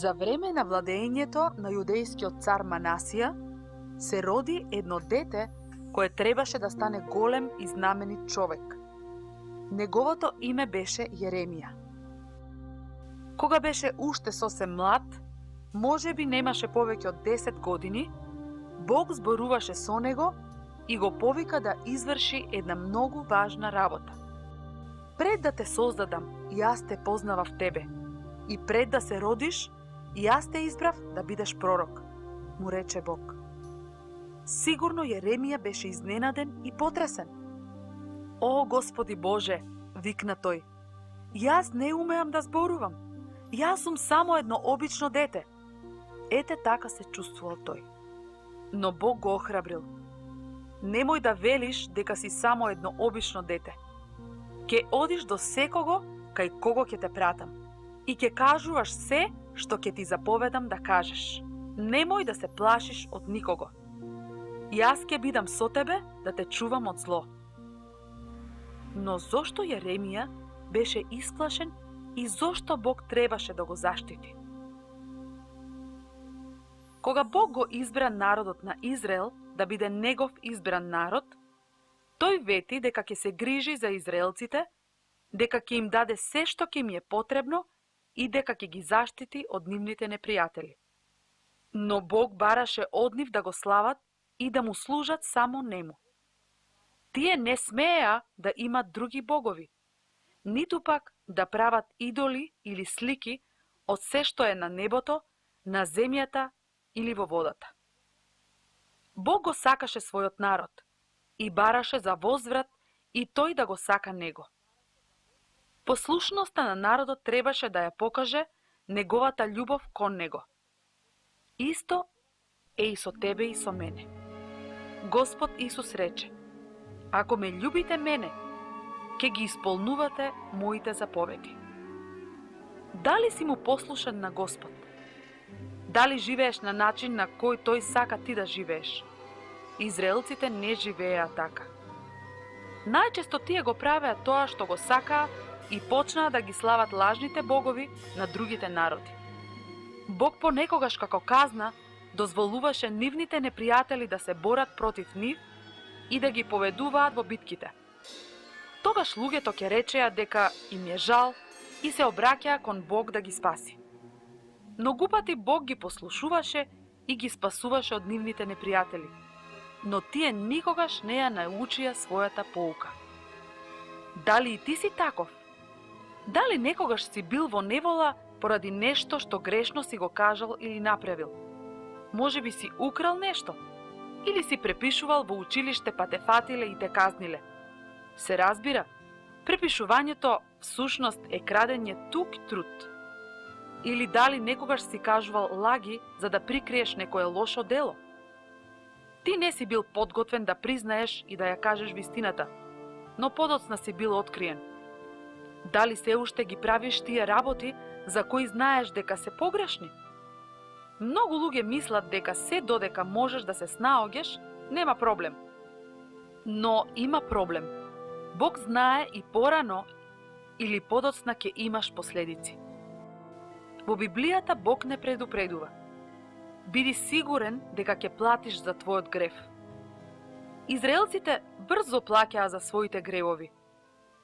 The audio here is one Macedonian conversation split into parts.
За време на владењето на јудејскиот цар Манасија се роди едно дете кое требаше да стане голем и знаменит човек. Неговото име беше Јеремија. Кога беше уште сосем млад, може би немаше повеќе од 10 години, Бог зборуваше со него и го повика да изврши една многу важна работа. Пред да те создадам, јас те познавав тебе, и пред да се родиш, јас те избрав да бидеш пророк, му рече Бог. Сигурно Јеремија беше изненаден и потресен. О, Господи Боже, викна тој, јас не умеам да зборувам. Јас сум само едно обично дете. Ете така се чувствувал тој. Но Бог го охрабрил. Немој да велиш дека си само едно обично дете. Ке одиш до секого кај кого ќе те пратам и ќе кажуваш се што ќе ти заповедам да кажеш. Немој да се плашиш од никого. Јас ќе бидам со тебе да те чувам од зло. Но зошто Јеремија беше исплашен и зошто Бог требаше да го заштити? Кога Бог го избра народот на Израел да биде негов избран народ, тој вети дека ќе се грижи за израелците, дека ќе им даде се што ќе им е потребно и дека ќе ги заштити од нивните непријатели. Но Бог бараше од нив да го слават и да му служат само нему. Тие не смееа да имат други богови, ниту пак да прават идоли или слики од се што е на небото, на земјата или во водата. Бог го сакаше својот народ и бараше за возврат и тој да го сака него. Послушноста на народот требаше да ја покаже неговата љубов кон него. Исто е и со тебе и со мене. Господ Исус рече: ако ме љубите мене, ќе ги исполнувате моите заповеди. Дали си му послушен на Господ? Дали живееш на начин на кој тој сака ти да живееш? Израелците не живееа така. Најчесто тие го правеа тоа што го сакаа и почнаа да ги слават лажните богови на другите народи. Бог понекогаш како казна дозволуваше нивните непријатели да се борат против нив и да ги поведуваат во битките. Тогаш луѓето ќе речеа дека им е жал и се обраќаа кон Бог да ги спаси. Многу пати Бог ги послушуваше и ги спасуваше од нивните непријатели, но тие никогаш не ја научија својата поука. Дали и ти си таков? Дали некогаш си бил во невола поради нешто што грешно си го кажал или направил? Може би си украл нешто? Или си препишувал во училиште па те фатиле и те казниле? Се разбира, препишувањето всушност е крадење тук труд. Или дали некогаш си кажувал лаги за да прикриеш некое лошо дело? Ти не си бил подготвен да признаеш и да ја кажеш вистината, но подоцна си бил откриен. Дали се уште ги правиш тие работи за кои знаеш дека се погрешни? Многу луѓе мислат дека се додека можеш да се снаоѓеш, нема проблем. Но има проблем. Бог знае и порано или подоцна ќе имаш последици. Во Библијата Бог не предупредува. Биди сигурен дека ќе платиш за твојот грев. Израелците брзо плаќаа за своите гревови.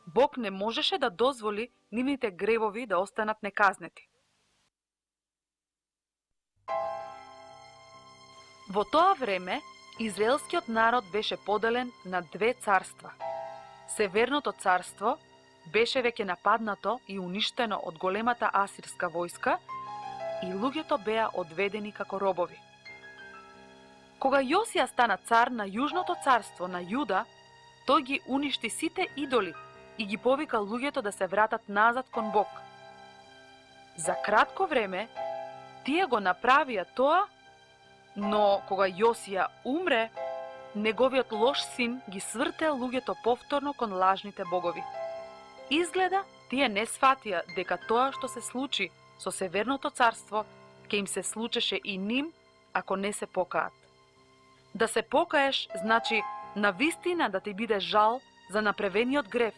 Бог не можеше да дозволи нивните гревови да останат неказнети. Во тоа време, израелскиот народ беше поделен на две царства. Северното царство беше веќе нападнато и уништено од големата асирска војска и луѓето беа одведени како робови. Кога Јосија стана цар на јужното царство на Јуда, тој ги уништи сите идоли и ги повика луѓето да се вратат назад кон Бог. За кратко време, тие го направија тоа, но кога Јосија умре, неговиот лош син ги свртеа луѓето повторно кон лажните богови. Изгледа, тие не сфатија дека тоа што се случи со Северното царство ќе им се случеше и ним ако не се покаат. Да се покаеш значи навистина да ти биде жал за направениот грев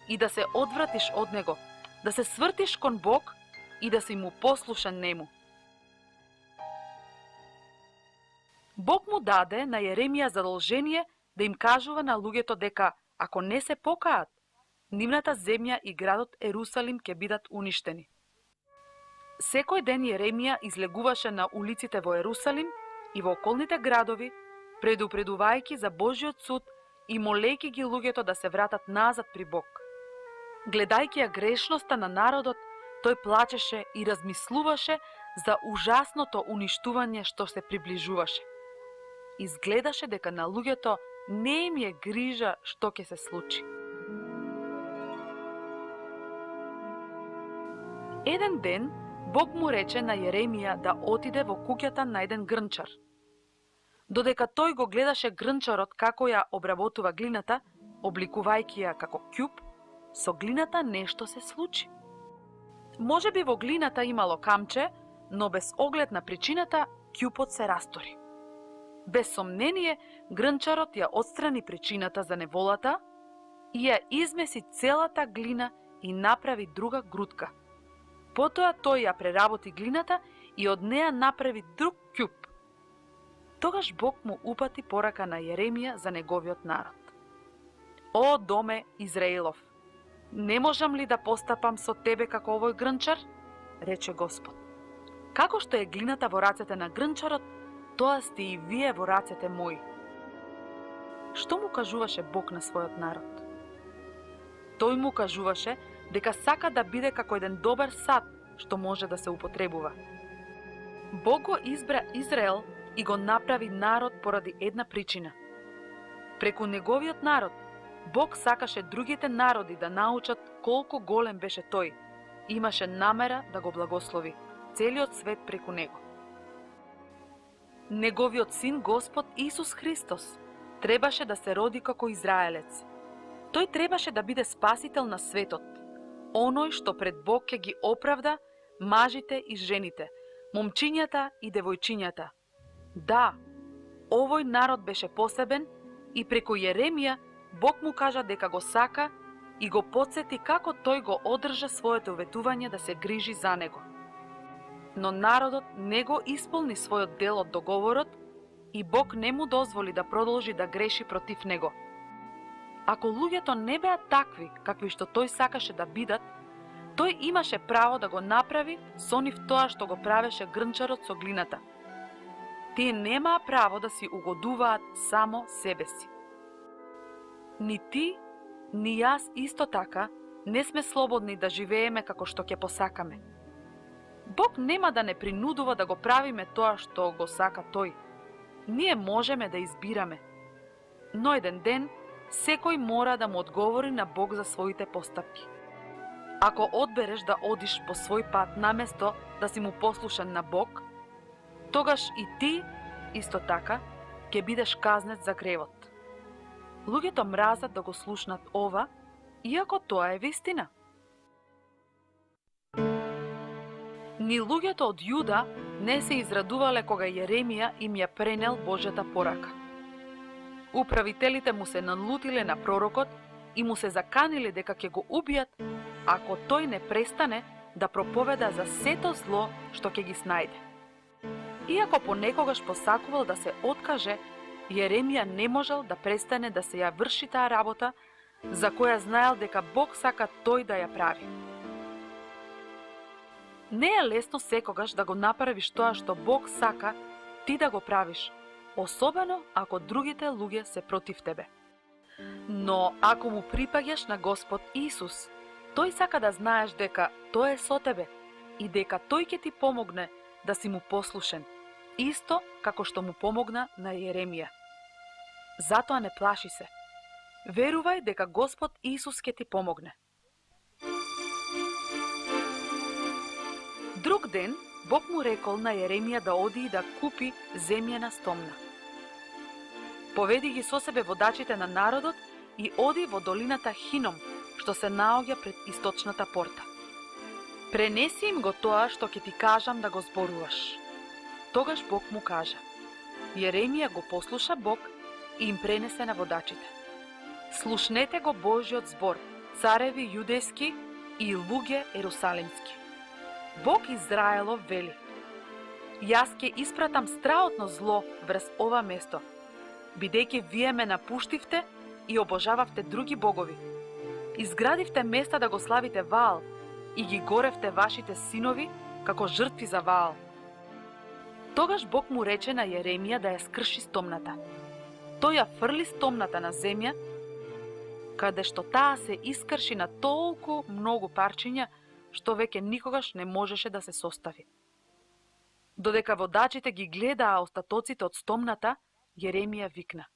и да се одвратиш од него, да се свртиш кон Бог и да си му послушен нему. Бог му даде на Јеремија задолжение да им кажува на луѓето дека ако не се покаат, нивната земја и градот Ерусалим ќе бидат уништени. Секој ден Јеремија излегуваше на улиците во Ерусалим и во околните градови, предупредувајќи за Божиот суд и молејќи ги луѓето да се вратат назад при Бог. Гледајќи ја грешноста на народот, тој плачеше и размислуваше за ужасното уништување што се приближуваше. Изгледаше дека на луѓето не им е грижа што ќе се случи. Еден ден Бог му рече на Јеремија да отиде во куќата на еден грнчар. Додека тој го гледаше грнчарот како ја обработува глината, обликувајќи ја како ќуп, со глината нешто се случи. Може би во глината имало камче, но без оглед на причината, ќупот се растори. Без сомнение, грнчарот ја отстрани причината за неволата и ја измеси целата глина и направи друга грудка. Потоа тој ја преработи глината и од неа направи друг ќуп. Тогаш Бог му упати порака на Јеремија за неговиот народ. О, доме Израелов, не можам ли да постапам со тебе како овој грнчар? Рече Господ. Како што е глината во рацете на грнчарот, тоа сте и вие во рацете мои. Што му кажуваше Бог на својот народ? Тој му кажуваше дека сака да биде како еден добар сад што може да се употребува. Бог го избра Израел и го направи народ поради една причина. Преку неговиот народ, Бог сакаше другите народи да научат колку голем беше тој. Имаше намера да го благослови целиот свет преку него. Неговиот син Господ Исус Христос требаше да се роди како израелец. Тој требаше да биде спасител на светот, оној што пред Бог ќе ги оправда мажите и жените, момчињата и девојчињата. Да, овој народ беше посебен и преку Јеремија Бог му кажа дека го сака и го потсети како тој го одржа своето ветување да се грижи за него. Но народот не го исполни својот дел од договорот и Бог не му дозволи да продолжи да греши против него. Ако луѓето не беа такви какви што тој сакаше да бидат, тој имаше право да го направи со нив тоа што го правеше грнчарот со глината. Тие немаа право да си угодуваат само себе си. Ни ти, ни јас исто така не сме слободни да живееме како што ќе посакаме. Бог нема да не принудува да го правиме тоа што го сака тој. Ние можеме да избираме. Но еден ден секој мора да му одговори на Бог за своите постапки. Ако одбереш да одиш по свој пат наместо да си му послушен на Бог, тогаш и ти, исто така, ќе бидеш казнет за гревот. Луѓето мразат да го слушнат ова, иако тоа е вистина. Ни луѓето од Јуда не се израдувале кога Јеремија им ја пренел Божјата порака. Управителите му се налутиле на пророкот и му се заканиле дека ќе го убијат ако тој не престане да проповеда за сето зло што ќе ги снајде. Иако понекогаш посакувал да се откаже, Јеремија не можел да престане да се ја врши таа работа за која знаел дека Бог сака тој да ја прави. Не е лесно секогаш да го направиш тоа што Бог сака ти да го правиш, особено ако другите луѓе се против тебе. Но ако му припаѓаш на Господ Исус, тој сака да знаеш дека тој е со тебе и дека тој ќе ти помогне да си му послушен, исто како што му помогна на Јеремија. Затоа не плаши се. Верувај дека Господ Исус ќе ти помогне. Друг ден, Бог му рекол на Јеремија да оди и да купи земјена стомна. Поведи ги со себе водачите на народот и оди во долината Хином, што се наоѓа пред источната порта. Пренеси им го тоа што ќе ти кажам да го зборуваш. Тогаш Бог му кажа. Јеремија го послуша Бог и им пренесе на водачите. Слушнете го Божјиот збор, цареви јудејски и луѓе ерусалимски. Бог Израелов вели: Јас ќе испратам страотно зло врз ова место, бидејќи вие ме напуштивте и обожававте други богови. Изградивте места да го славите Ваал и ги горевте вашите синови како жртви за Ваал. Тогаш Бог му рече на Јеремија да ја скрши стомната. Тој ја фрли стомната на земја, каде што таа се искрши на толку многу парчиња, што веќе никогаш не можеше да се состави. Додека водачите ги гледаа остатоците од стомната, Јеремија викна: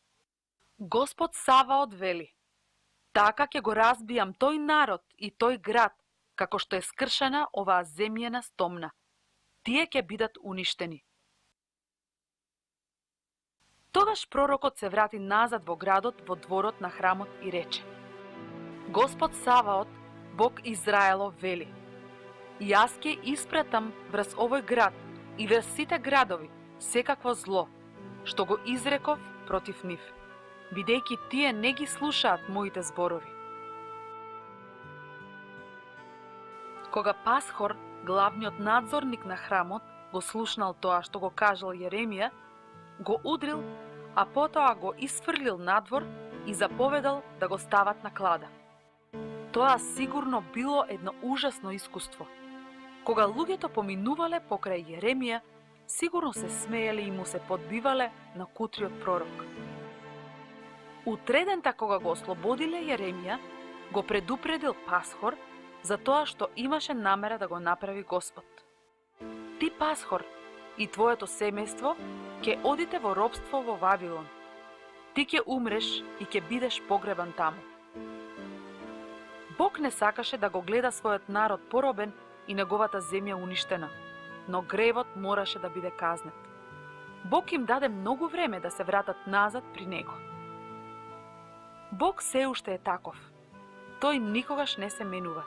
Господ Саваот вели: така ќе го разбијам тој народ и тој град, како што е скршена оваа земјена стомна. Тие ќе бидат уништени. Тогаш пророкот се врати назад во градот, во дворот на храмот и рече: Господ Саваот, Бог Израелов вели: Јас ќе испратам врз овој град и врз сите градови секакво зло, што го изреков против нив, бидејќи тие не ги слушаат моите зборови. Кога Пасхор, главниот надзорник на храмот, го слушнал тоа што го кажал Јеремија, го удрил, а потоа го исфрлил надвор и заповедал да го стават на клада. Тоа сигурно било едно ужасно искуство. Кога луѓето поминувале покрај Јеремија, сигурно се смееле и му се подбивале на кутриот пророк. Утредента кога го ослободиле Јеремија, го предупредил Пасхор за тоа што имаше намера да го направи Господ. Ти, Пасхор, и твоето семејство ќе одите во робство во Вавилон. Ти ќе умреш и ќе бидеш погребан таму. Бог не сакаше да го гледа својот народ поробен и неговата земја уништена, но гревот мораше да биде казнет. Бог им даде многу време да се вратат назад при него. Бог се уште е таков. Тој никогаш не се менува.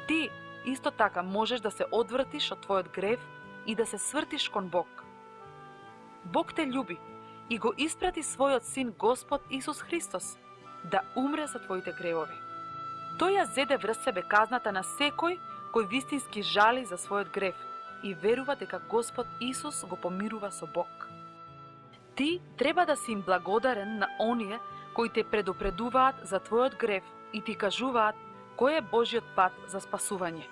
Ти исто така можеш да се одвртиш од твојот грев и да се свртиш кон Бог. Бог те љуби и го испрати својот син Господ Исус Христос да умре за твоите гревови. Тој ја зеде врз себе казната на секој кој вистински жали за својот грев и верува дека Господ Исус го помирува со Бог. Ти треба да си им благодарен на оние кои те предупредуваат за твојот грев и ти кажуваат кој е Божиот пат за спасување.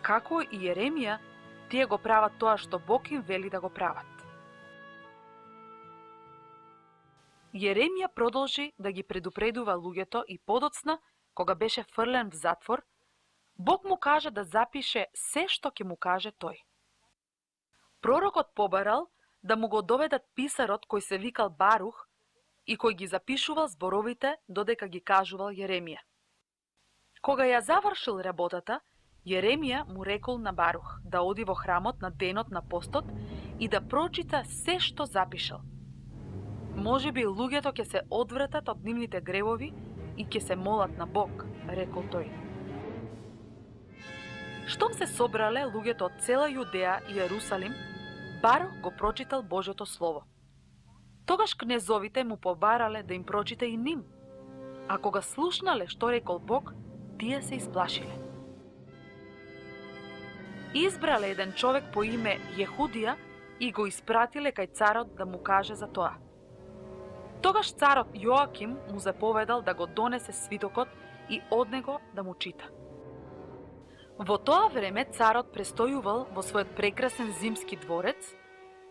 Како и Јеремија, тие го прават тоа што Бог им вели да го прават. Јеремија продолжи да ги предупредува луѓето и подоцна, кога беше фрлен в затвор, Бог му кажа да запише се што ќе му каже тој. Пророкот побарал да му го доведат писарот кој се викал Барух и кој ги запишувал зборовите додека ги кажувал Јеремија. Кога ја завршил работата, Јеремија му рекол на Барух да оди во храмот на денот на постот и да прочита се што запишал. Можеби луѓето ќе се одвратат од нивните гревови и ќе се молат на Бог, рекол тој. Штом се собрале луѓето од цела Јудеја и Јерусалим, Барух го прочитал Божјото слово. Тогаш кнезовите му побарале да им прочита и ним, а кога слушнале што рекол Бог, тие се исплашиле. Избрале еден човек по име Јехудија и го испратиле кај царот да му каже за тоа. Тогаш царот Јоаким му заповедал да го донесе свитокот и од него да му чита. Во тоа време царот престојувал во својот прекрасен зимски дворец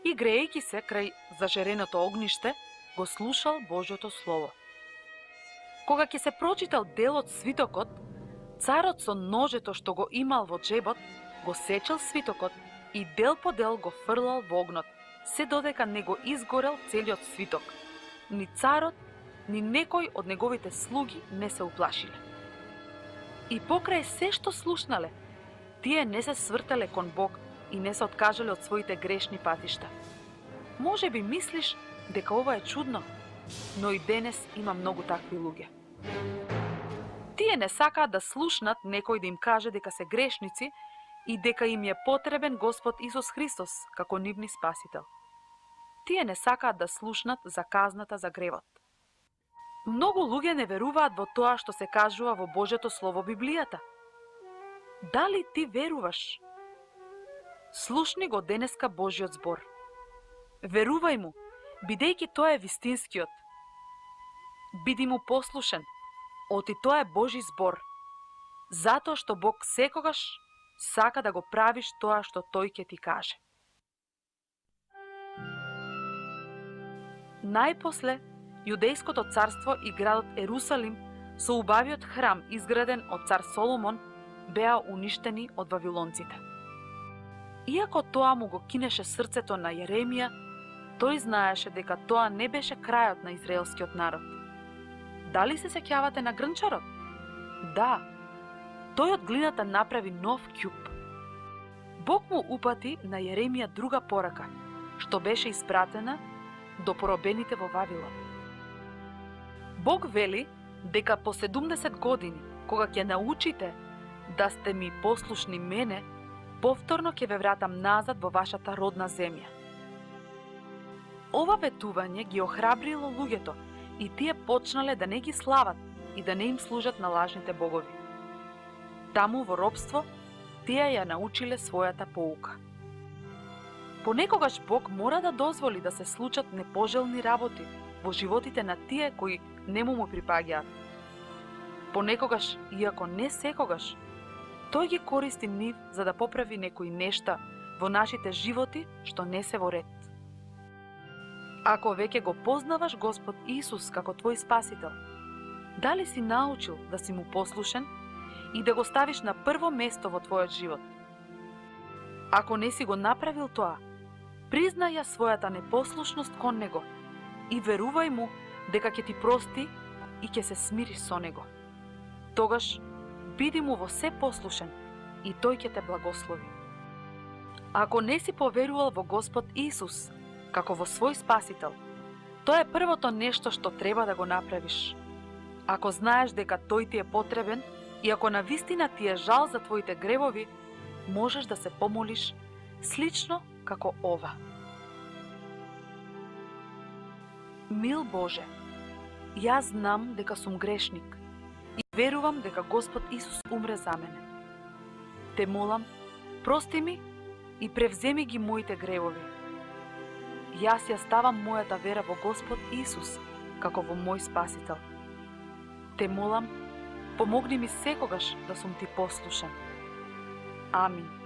и грејќи се крај зажареното огниште, го слушал Божјото слово. Кога ќе се прочитал дел од свитокот, царот со ножето што го имал во джебот, го сечел свитокот и дел по дел го фрлал во огнот, се додека не го изгорел целиот свиток. Ни царот, ни некој од неговите слуги не се уплашиле. И покрај се што слушнале, тие не се свртале кон Бог и не се откажале од своите грешни патишта. Може би мислиш дека ова е чудно, но и денес има многу такви луѓе. Тие не сакаат да слушнат некој да им каже дека се грешници и дека им е потребен Господ Исус Христос како нивни спасител. Тие не сакаат да слушнат за казната за гревот. Многу луѓе не веруваат во тоа што се кажува во Божјото слово Библијата. Дали ти веруваш? Слушни го денеска Божиот збор. Верувај му, бидејќи тоа е вистинскиот. Биди му послушен, оти тоа е Божи збор, затоа што Бог секогаш сака да го правиш тоа што тој ќе ти каже. Најпосле, Јудејското царство и градот Ерусалим со убавиот храм изграден од цар Соломон беа уништени од вавилонците. Иако тоа му го кинеше срцето на Јеремија, тој знаеше дека тоа не беше крајот на израелскиот народ. Дали се сеќавате на грнчарот? Да, тој од глината направи нов ќуп. Бог му упати на Јеремија друга порака, што беше испратена до поробените во Вавилон. Бог вели дека по 70 години, кога ќе научите да сте ми послушни мене, повторно ќе ве вратам назад во вашата родна земја. Ова ветување ги охрабрило луѓето и тие почнале да не ги слават и да не им служат на лажните богови. Таму во робство, тие ја научиле својата поука. Понекогаш Бог мора да дозволи да се случат непожелни работи во животите на тие кои не му припаѓаат. Понекогаш, иако не секогаш, тој ги користи нив за да поправи некои нешта во нашите животи што не се во ред. Ако веќе го познаваш Господ Исус како твој спасител, дали си научил да си му послушен и да го ставиш на прво место во твојот живот? Ако не си го направил тоа, признај ја својата непослушност кон него и верувај му дека ќе ти прости и ќе се смириш со него. Тогаш биди му во се послушен и тој ќе те благослови. Ако не си поверувал во Господ Исус како во свој спасител, тоа е првото нешто што треба да го направиш. Ако знаеш дека тој ти е потребен и ако навистина ти е жал за твоите гревови, можеш да се помолиш слично како ова. Мил Боже, јас знам дека сум грешник и верувам дека Господ Исус умре за мене. Те молам, прости ми и превземи ги моите гревови. Јас ја ставам мојата вера во Господ Исус како во мој спасител. Те молам, помогни ми секогаш да сум ти послушен. Амин.